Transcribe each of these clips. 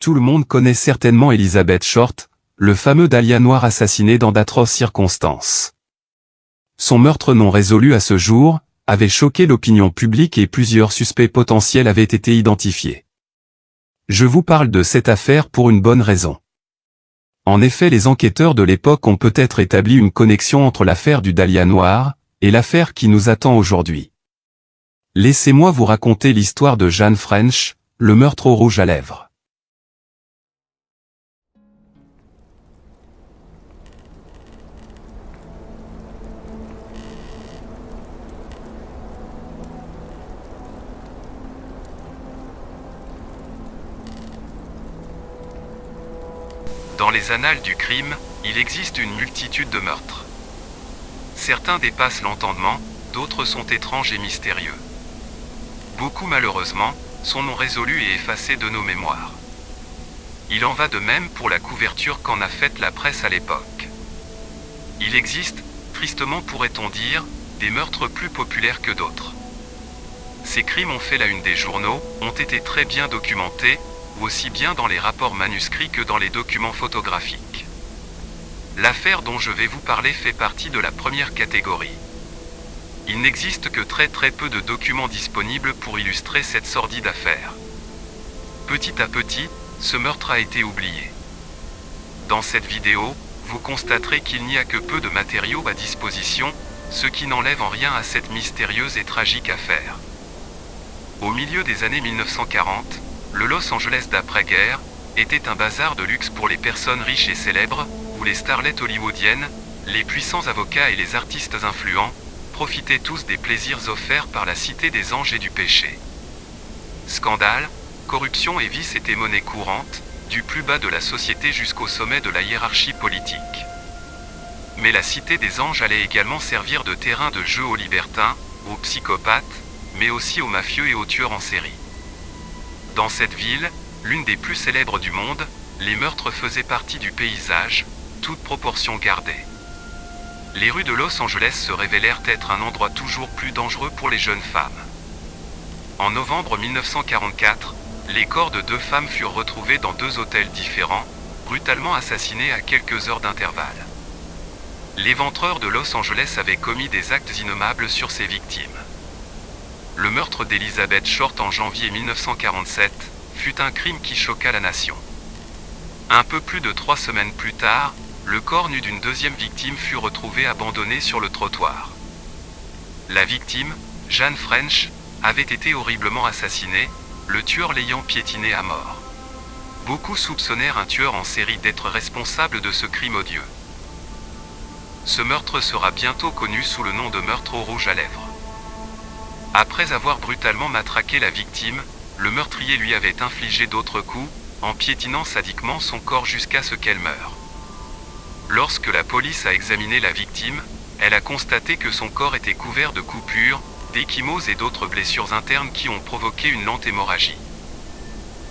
Tout le monde connaît certainement Elizabeth Short, le fameux dahlia noir assassiné dans d'atroces circonstances. Son meurtre non résolu à ce jour avait choqué l'opinion publique et plusieurs suspects potentiels avaient été identifiés. Je vous parle de cette affaire pour une bonne raison. En effet, les enquêteurs de l'époque ont peut-être établi une connexion entre l'affaire du dahlia noir et l'affaire qui nous attend aujourd'hui. Laissez-moi vous raconter l'histoire de Jane French, le meurtre au rouge à lèvres. Dans les annales du crime, il existe une multitude de meurtres. Certains dépassent l'entendement, d'autres sont étranges et mystérieux. Beaucoup malheureusement, sont non résolus et effacés de nos mémoires. Il en va de même pour la couverture qu'en a faite la presse à l'époque. Il existe, tristement pourrait-on dire, des meurtres plus populaires que d'autres. Ces crimes ont fait la une des journaux, ont été très bien documentés, aussi bien dans les rapports manuscrits que dans les documents photographiques. L'affaire dont je vais vous parler fait partie de la première catégorie. Il n'existe que très peu de documents disponibles pour illustrer cette sordide affaire. Petit à petit, ce meurtre a été oublié. Dans cette vidéo, vous constaterez qu'il n'y a que peu de matériaux à disposition, ce qui n'enlève en rien à cette mystérieuse et tragique affaire. Au milieu des années 1940, le Los Angeles d'après-guerre était un bazar de luxe pour les personnes riches et célèbres, où les starlettes hollywoodiennes, les puissants avocats et les artistes influents, profitaient tous des plaisirs offerts par la cité des anges et du péché. Scandale, corruption et vice étaient monnaie courante, du plus bas de la société jusqu'au sommet de la hiérarchie politique. Mais la cité des anges allait également servir de terrain de jeu aux libertins, aux psychopathes, mais aussi aux mafieux et aux tueurs en série. Dans cette ville, l'une des plus célèbres du monde, les meurtres faisaient partie du paysage, toute proportion gardée. Les rues de Los Angeles se révélèrent être un endroit toujours plus dangereux pour les jeunes femmes. En novembre 1944, les corps de 2 femmes furent retrouvés dans 2 hôtels différents, brutalement assassinés à quelques heures d'intervalle. L'éventreur de Los Angeles avait commis des actes innommables sur ses victimes. Le meurtre d'Elizabeth Short en janvier 1947 fut un crime qui choqua la nation. Un peu plus de 3 semaines plus tard, le corps nu d'une deuxième victime fut retrouvé abandonné sur le trottoir. La victime, Jane French, avait été horriblement assassinée, le tueur l'ayant piétinée à mort. Beaucoup soupçonnèrent un tueur en série d'être responsable de ce crime odieux. Ce meurtre sera bientôt connu sous le nom de meurtre au rouge à lèvres. Après avoir brutalement matraqué la victime, le meurtrier lui avait infligé d'autres coups, en piétinant sadiquement son corps jusqu'à ce qu'elle meure. Lorsque la police a examiné la victime, elle a constaté que son corps était couvert de coupures, d'échymoses et d'autres blessures internes qui ont provoqué une lente hémorragie.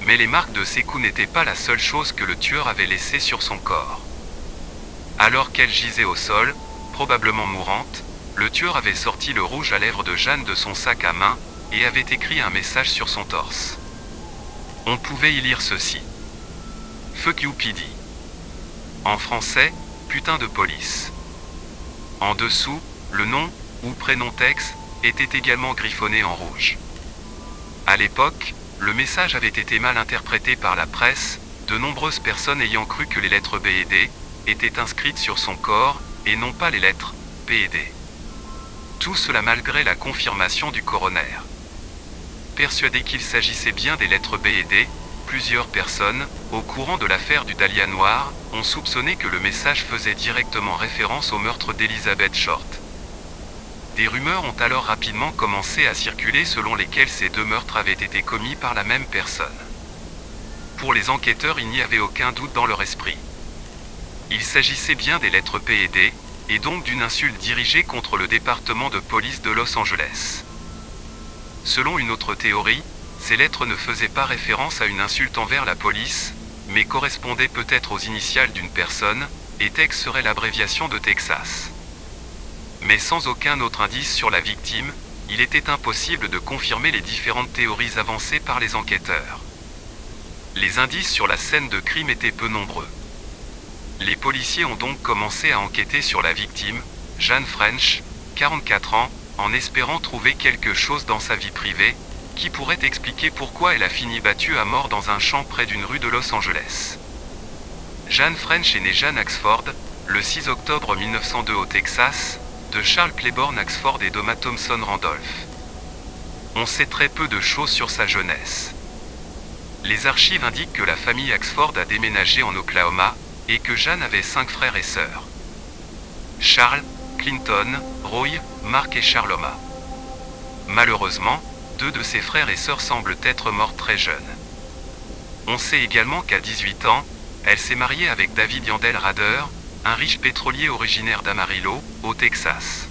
Mais les marques de ces coups n'étaient pas la seule chose que le tueur avait laissée sur son corps. Alors qu'elle gisait au sol, probablement mourante, le tueur avait sorti le rouge à lèvres de Jane de son sac à main, et avait écrit un message sur son torse. On pouvait y lire ceci. Fuck you PD. En français, putain de police. En dessous, le nom, ou prénom texte, était également griffonné en rouge. À l'époque, le message avait été mal interprété par la presse, de nombreuses personnes ayant cru que les lettres B et D étaient inscrites sur son corps, et non pas les lettres P et D. Tout cela malgré la confirmation du coroner. Persuadé qu'il s'agissait bien des lettres B et D, plusieurs personnes, au courant de l'affaire du dahlia noir, ont soupçonné que le message faisait directement référence au meurtre d'Elizabeth Short. Des rumeurs ont alors rapidement commencé à circuler selon lesquelles ces 2 meurtres avaient été commis par la même personne. Pour les enquêteurs, il n'y avait aucun doute dans leur esprit. Il s'agissait bien des lettres P et D, et donc d'une insulte dirigée contre le département de police de Los Angeles. Selon une autre théorie, ces lettres ne faisaient pas référence à une insulte envers la police, mais correspondaient peut-être aux initiales d'une personne, et Tex serait l'abréviation de Texas. Mais sans aucun autre indice sur la victime, il était impossible de confirmer les différentes théories avancées par les enquêteurs. Les indices sur la scène de crime étaient peu nombreux. Les policiers ont donc commencé à enquêter sur la victime, Jane French, 44 ans, en espérant trouver quelque chose dans sa vie privée, qui pourrait expliquer pourquoi elle a fini battue à mort dans un champ près d'une rue de Los Angeles. Jane French est née Jane Axford, le 6 octobre 1902 au Texas, de Charles Claiborne Axford et d'Oma Thompson Randolph. On sait très peu de choses sur sa jeunesse. Les archives indiquent que la famille Axford a déménagé en Oklahoma, et que Jane avait 5 frères et sœurs. Charles, Clinton, Roy, Mark et Charloma. Malheureusement, 2 de ses frères et sœurs semblent être morts très jeunes. On sait également qu'à 18 ans, elle s'est mariée avec David Yandel Rader, un riche pétrolier originaire d'Amarillo, au Texas.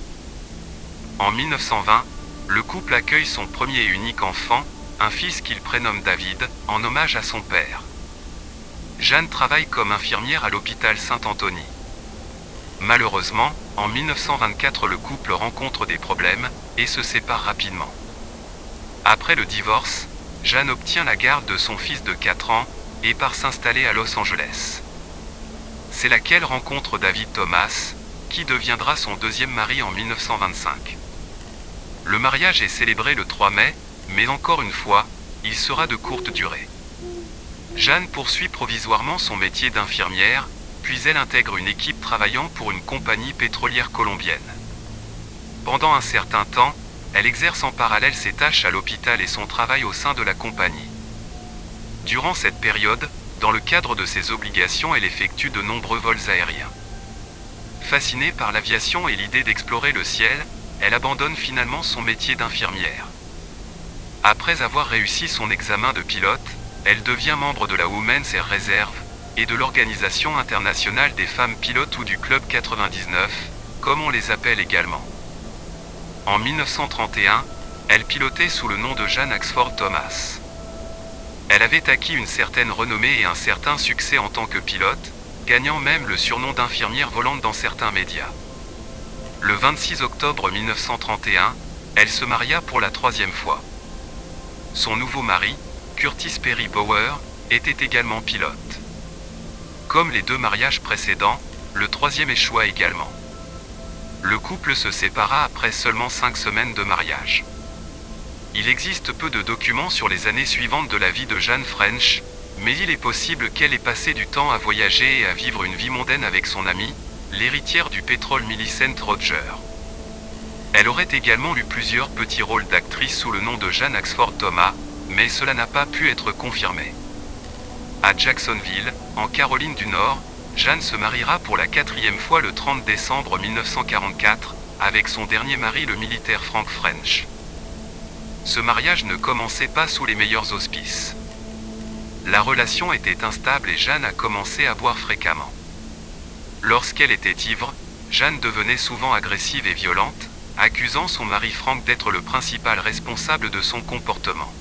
En 1920, le couple accueille son premier et unique enfant, un fils qu'il prénomme David, en hommage à son père. Jane travaille comme infirmière à l'hôpital Saint-Anthony. Malheureusement, en 1924 le couple rencontre des problèmes, et se sépare rapidement. Après le divorce, Jane obtient la garde de son fils de 4 ans, et part s'installer à Los Angeles. C'est là qu'elle rencontre David Thomas, qui deviendra son deuxième mari en 1925. Le mariage est célébré le 3 mai, mais encore une fois, il sera de courte durée. Jane poursuit provisoirement son métier d'infirmière, puis elle intègre une équipe travaillant pour une compagnie pétrolière colombienne. Pendant un certain temps, elle exerce en parallèle ses tâches à l'hôpital et son travail au sein de la compagnie. Durant cette période, dans le cadre de ses obligations, elle effectue de nombreux vols aériens. Fascinée par l'aviation et l'idée d'explorer le ciel, elle abandonne finalement son métier d'infirmière. Après avoir réussi son examen de pilote, elle devient membre de la Women's Air Reserve et de l'Organisation internationale des femmes pilotes ou du Club 99, comme on les appelle également. En 1931, elle pilotait sous le nom de Jane Axford Thomas. Elle avait acquis une certaine renommée et un certain succès en tant que pilote, gagnant même le surnom d'infirmière volante dans certains médias. Le 26 octobre 1931, elle se maria pour la 3e fois. Son nouveau mari, Curtis Perry Bauer, était également pilote. Comme les 2 mariages précédents, le 3e échoua également. Le couple se sépara après seulement 5 semaines de mariage. Il existe peu de documents sur les années suivantes de la vie de Jane French, mais il est possible qu'elle ait passé du temps à voyager et à vivre une vie mondaine avec son amie, l'héritière du pétrole Millicent Rodger. Elle aurait également eu plusieurs petits rôles d'actrice sous le nom de Jane Axford Thomas, mais cela n'a pas pu être confirmé. À Jacksonville, en Caroline du Nord, Jane se mariera pour la 4e fois le 30 décembre 1944, avec son dernier mari le militaire Frank French. Ce mariage ne commençait pas sous les meilleurs auspices. La relation était instable et Jane a commencé à boire fréquemment. Lorsqu'elle était ivre, Jane devenait souvent agressive et violente, accusant son mari Frank d'être le principal responsable de son comportement.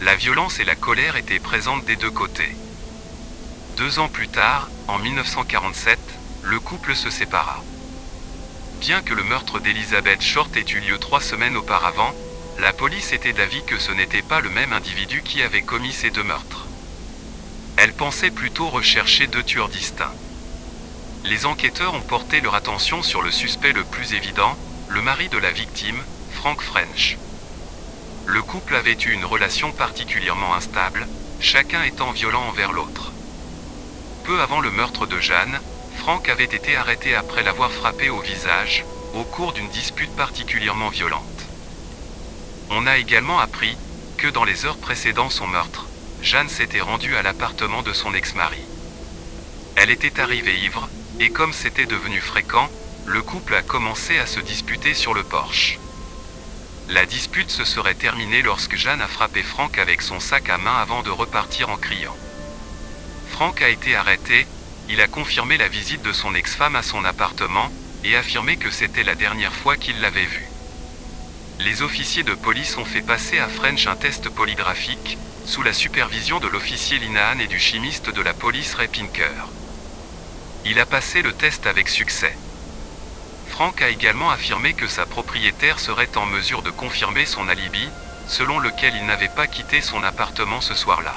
La violence et la colère étaient présentes des 2 côtés. 2 ans plus tard, en 1947, le couple se sépara. Bien que le meurtre d'Elizabeth Short ait eu lieu 3 semaines auparavant, la police était d'avis que ce n'était pas le même individu qui avait commis ces 2 meurtres. Elle pensait plutôt rechercher 2 tueurs distincts. Les enquêteurs ont porté leur attention sur le suspect le plus évident, le mari de la victime, Frank French. Le couple avait eu une relation particulièrement instable, chacun étant violent envers l'autre. Peu avant le meurtre de Jane, Frank avait été arrêté après l'avoir frappé au visage, au cours d'une dispute particulièrement violente. On a également appris que dans les heures précédant son meurtre, Jane s'était rendue à l'appartement de son ex-mari. Elle était arrivée ivre, et comme c'était devenu fréquent, le couple a commencé à se disputer sur le porche. La dispute se serait terminée lorsque Jane a frappé Frank avec son sac à main avant de repartir en criant. Frank a été arrêté, il a confirmé la visite de son ex-femme à son appartement, et affirmé que c'était la dernière fois qu'il l'avait vue. Les officiers de police ont fait passer à French un test polygraphique, sous la supervision de l'officier Linehan et du chimiste de la police Ray Pinker. Il a passé le test avec succès. Frank a également affirmé que sa propriétaire serait en mesure de confirmer son alibi, selon lequel il n'avait pas quitté son appartement ce soir-là.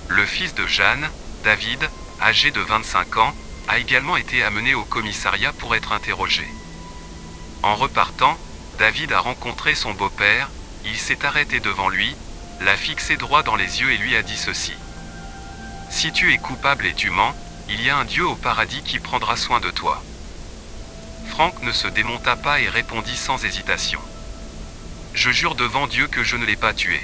Le fils de Jeanne, David, âgé de 25 ans, a également été amené au commissariat pour être interrogé. En repartant, David a rencontré son beau-père, il s'est arrêté devant lui, l'a fixé droit dans les yeux et lui a dit ceci. « Si tu es coupable et tu mens, il y a un Dieu au paradis qui prendra soin de toi. » Frank ne se démonta pas et répondit sans hésitation. « Je jure devant Dieu que je ne l'ai pas tué. »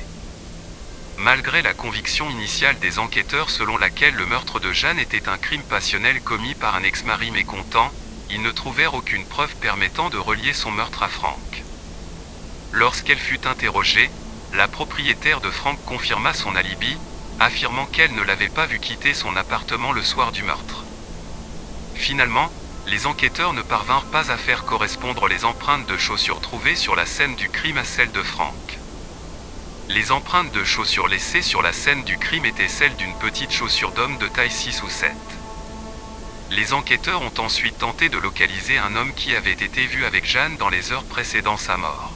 Malgré la conviction initiale des enquêteurs selon laquelle le meurtre de Jeanne était un crime passionnel commis par un ex-mari mécontent, ils ne trouvèrent aucune preuve permettant de relier son meurtre à Frank. Lorsqu'elle fut interrogée, la propriétaire de Frank confirma son alibi, affirmant qu'elle ne l'avait pas vu quitter son appartement le soir du meurtre. Finalement, les enquêteurs ne parvinrent pas à faire correspondre les empreintes de chaussures trouvées sur la scène du crime à celles de Frank. Les empreintes de chaussures laissées sur la scène du crime étaient celles d'une petite chaussure d'homme de taille 6 ou 7. Les enquêteurs ont ensuite tenté de localiser un homme qui avait été vu avec Jeanne dans les heures précédant sa mort.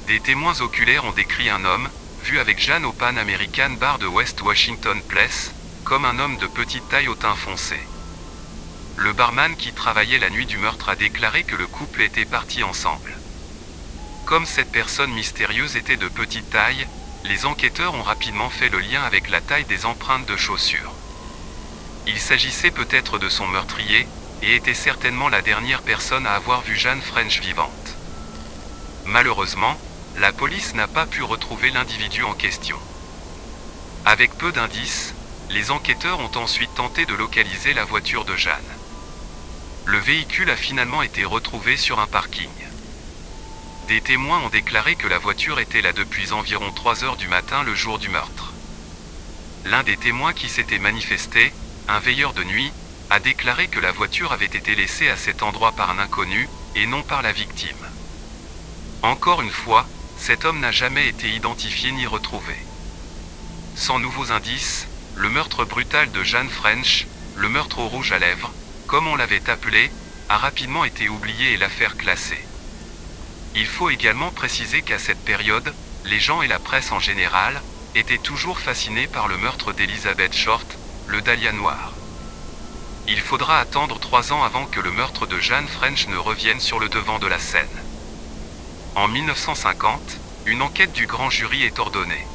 Des témoins oculaires ont décrit un homme, vu avec Jeanne au Pan American Bar de West Washington Place, comme un homme de petite taille au teint foncé. Le barman qui travaillait la nuit du meurtre a déclaré que le couple était parti ensemble. Comme cette personne mystérieuse était de petite taille, les enquêteurs ont rapidement fait le lien avec la taille des empreintes de chaussures. Il s'agissait peut-être de son meurtrier, et était certainement la dernière personne à avoir vu Jeanne French vivante. Malheureusement, la police n'a pas pu retrouver l'individu en question. Avec peu d'indices, les enquêteurs ont ensuite tenté de localiser la voiture de Jeanne. Le véhicule a finalement été retrouvé sur un parking. Des témoins ont déclaré que la voiture était là depuis environ 3 heures du matin le jour du meurtre. L'un des témoins qui s'était manifesté, un veilleur de nuit, a déclaré que la voiture avait été laissée à cet endroit par un inconnu, et non par la victime. Encore une fois, cet homme n'a jamais été identifié ni retrouvé. Sans nouveaux indices, le meurtre brutal de Jeanne French, le meurtre au rouge à lèvres, comme on l'avait appelé, a rapidement été oublié et l'affaire classée. Il faut également préciser qu'à cette période, les gens et la presse en général, étaient toujours fascinés par le meurtre d'Elizabeth Short, le Dahlia noir. Il faudra attendre 3 ans avant que le meurtre de Jeanne French ne revienne sur le devant de la scène. En 1950, une enquête du grand jury est ordonnée.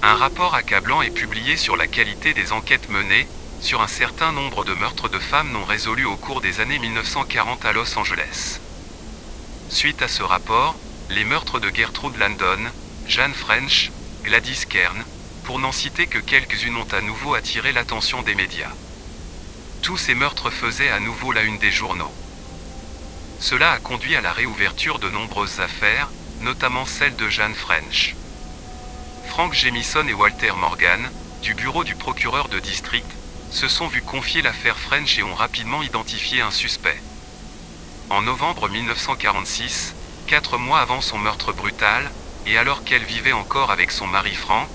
Un rapport accablant est publié sur la qualité des enquêtes menées, sur un certain nombre de meurtres de femmes non résolus au cours des années 1940 à Los Angeles. Suite à ce rapport, les meurtres de Gertrude Landon, Jeanne French, Gladys Kern, pour n'en citer que quelques-unes ont à nouveau attiré l'attention des médias. Tous ces meurtres faisaient à nouveau la une des journaux. Cela a conduit à la réouverture de nombreuses affaires, notamment celle de Jeanne French. Frank Jamison et Walter Morgan, du bureau du procureur de district, se sont vus confier l'affaire French et ont rapidement identifié un suspect. En novembre 1946, 4 mois avant son meurtre brutal, et alors qu'elle vivait encore avec son mari Frank,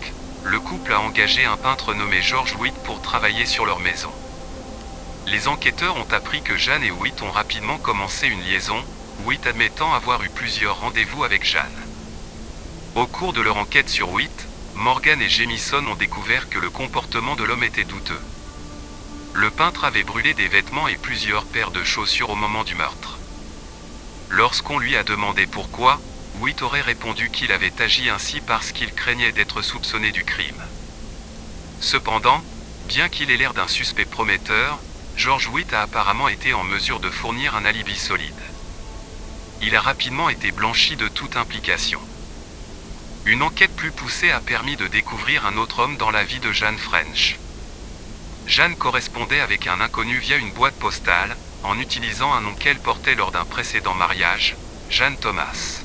le couple a engagé un peintre nommé George Witt pour travailler sur leur maison. Les enquêteurs ont appris que Jeanne et Witt ont rapidement commencé une liaison, Witt admettant avoir eu plusieurs rendez-vous avec Jeanne. Au cours de leur enquête sur Witt, Morgan et Jamison ont découvert que le comportement de l'homme était douteux. Le peintre avait brûlé des vêtements et plusieurs paires de chaussures au moment du meurtre. Lorsqu'on lui a demandé pourquoi, Witt aurait répondu qu'il avait agi ainsi parce qu'il craignait d'être soupçonné du crime. Cependant, bien qu'il ait l'air d'un suspect prometteur, George Witt a apparemment été en mesure de fournir un alibi solide. Il a rapidement été blanchi de toute implication. Une enquête plus poussée a permis de découvrir un autre homme dans la vie de Jeanne French. Jeanne correspondait avec un inconnu via une boîte postale, en utilisant un nom qu'elle portait lors d'un précédent mariage, Jeanne Thomas.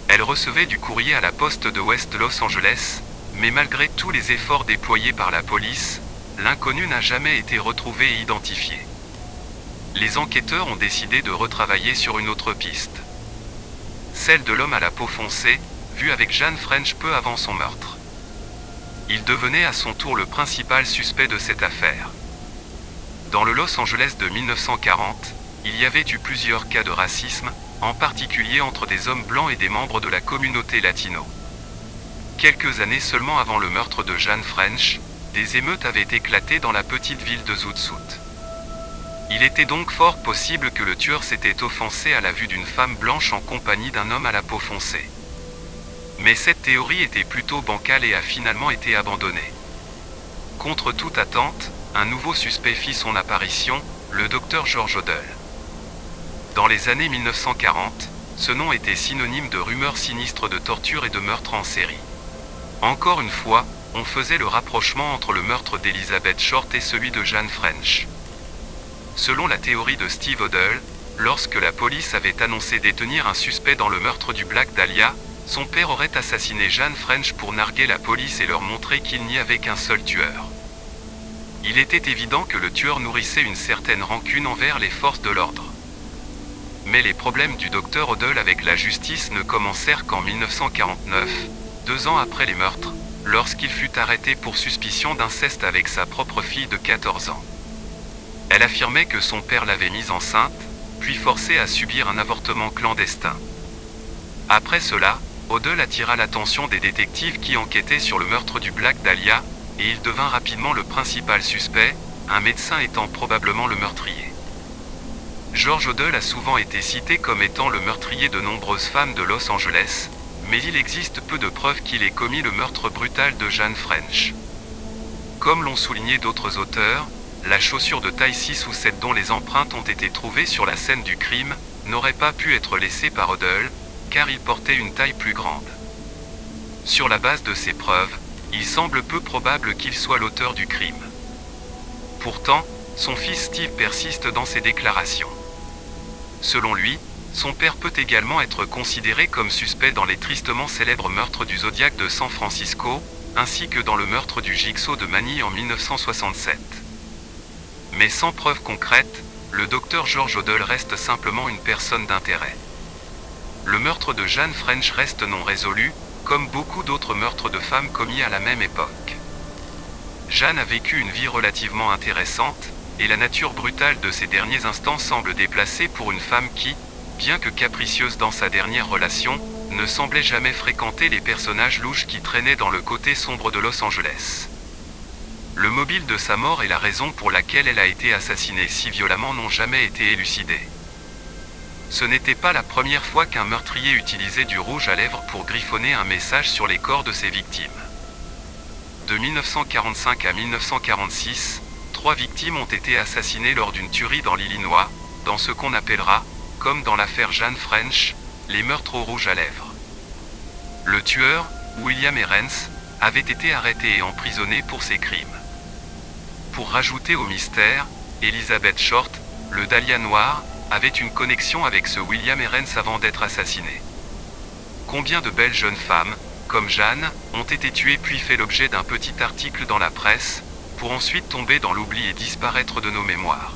Elle recevait du courrier à la poste de West Los Angeles, mais malgré tous les efforts déployés par la police, l'inconnu n'a jamais été retrouvé et identifié. Les enquêteurs ont décidé de retravailler sur une autre piste. Celle de l'homme à la peau foncée, vu avec Jeanne French peu avant son meurtre. Il devenait à son tour le principal suspect de cette affaire. Dans le Los Angeles de 1940, il y avait eu plusieurs cas de racisme, en particulier entre des hommes blancs et des membres de la communauté latino. Quelques années seulement avant le meurtre de Jane French, des émeutes avaient éclaté dans la petite ville de Zout Sout. Il était donc fort possible que le tueur s'était offensé à la vue d'une femme blanche en compagnie d'un homme à la peau foncée. Mais cette théorie était plutôt bancale et a finalement été abandonnée. Contre toute attente, un nouveau suspect fit son apparition, le docteur George Odell. Dans les années 1940, ce nom était synonyme de rumeurs sinistres de torture et de meurtres en série. Encore une fois, on faisait le rapprochement entre le meurtre d'Elizabeth Short et celui de Jane French. Selon la théorie de Steve Odell, lorsque la police avait annoncé détenir un suspect dans le meurtre du Black Dahlia, son père aurait assassiné Jane French pour narguer la police et leur montrer qu'il n'y avait qu'un seul tueur. Il était évident que le tueur nourrissait une certaine rancune envers les forces de l'ordre. Mais les problèmes du docteur Odell avec la justice ne commencèrent qu'en 1949, 2 ans après les meurtres, lorsqu'il fut arrêté pour suspicion d'inceste avec sa propre fille de 14 ans. Elle affirmait que son père l'avait mise enceinte, puis forcée à subir un avortement clandestin. Après cela, Odell attira l'attention des détectives qui enquêtaient sur le meurtre du Black Dahlia, et il devint rapidement le principal suspect, un médecin étant probablement le meurtrier. George Odell a souvent été cité comme étant le meurtrier de nombreuses femmes de Los Angeles, mais il existe peu de preuves qu'il ait commis le meurtre brutal de Jane French. Comme l'ont souligné d'autres auteurs, la chaussure de taille 6 ou 7 dont les empreintes ont été trouvées sur la scène du crime n'aurait pas pu être laissée par Odell, car il portait une taille plus grande. Sur la base de ces preuves, il semble peu probable qu'il soit l'auteur du crime. Pourtant, son fils Steve persiste dans ses déclarations. Selon lui, son père peut également être considéré comme suspect dans les tristement célèbres meurtres du Zodiac de San Francisco, ainsi que dans le meurtre du Jigsaw de Manille en 1967. Mais sans preuve concrète, le docteur George Odell reste simplement une personne d'intérêt. Le meurtre de Jane French reste non résolu, comme beaucoup d'autres meurtres de femmes commis à la même époque. Jane a vécu une vie relativement intéressante, et la nature brutale de ses derniers instants semble déplacée pour une femme qui, bien que capricieuse dans sa dernière relation, ne semblait jamais fréquenter les personnages louches qui traînaient dans le côté sombre de Los Angeles. Le mobile de sa mort et la raison pour laquelle elle a été assassinée si violemment n'ont jamais été élucidés. Ce n'était pas la première fois qu'un meurtrier utilisait du rouge à lèvres pour griffonner un message sur les corps de ses victimes. De 1945 à 1946, 3 victimes ont été assassinées lors d'une tuerie dans l'Illinois, dans ce qu'on appellera, comme dans l'affaire Jane French, les meurtres au rouge à lèvres. Le tueur, William Herrens, avait été arrêté et emprisonné pour ces crimes. Pour rajouter au mystère, Elizabeth Short, le Dahlia noir, avait une connexion avec ce William Herrens avant d'être assassiné. Combien de belles jeunes femmes, comme Jane, ont été tuées puis fait l'objet d'un petit article dans la presse, pour ensuite tomber dans l'oubli et disparaître de nos mémoires.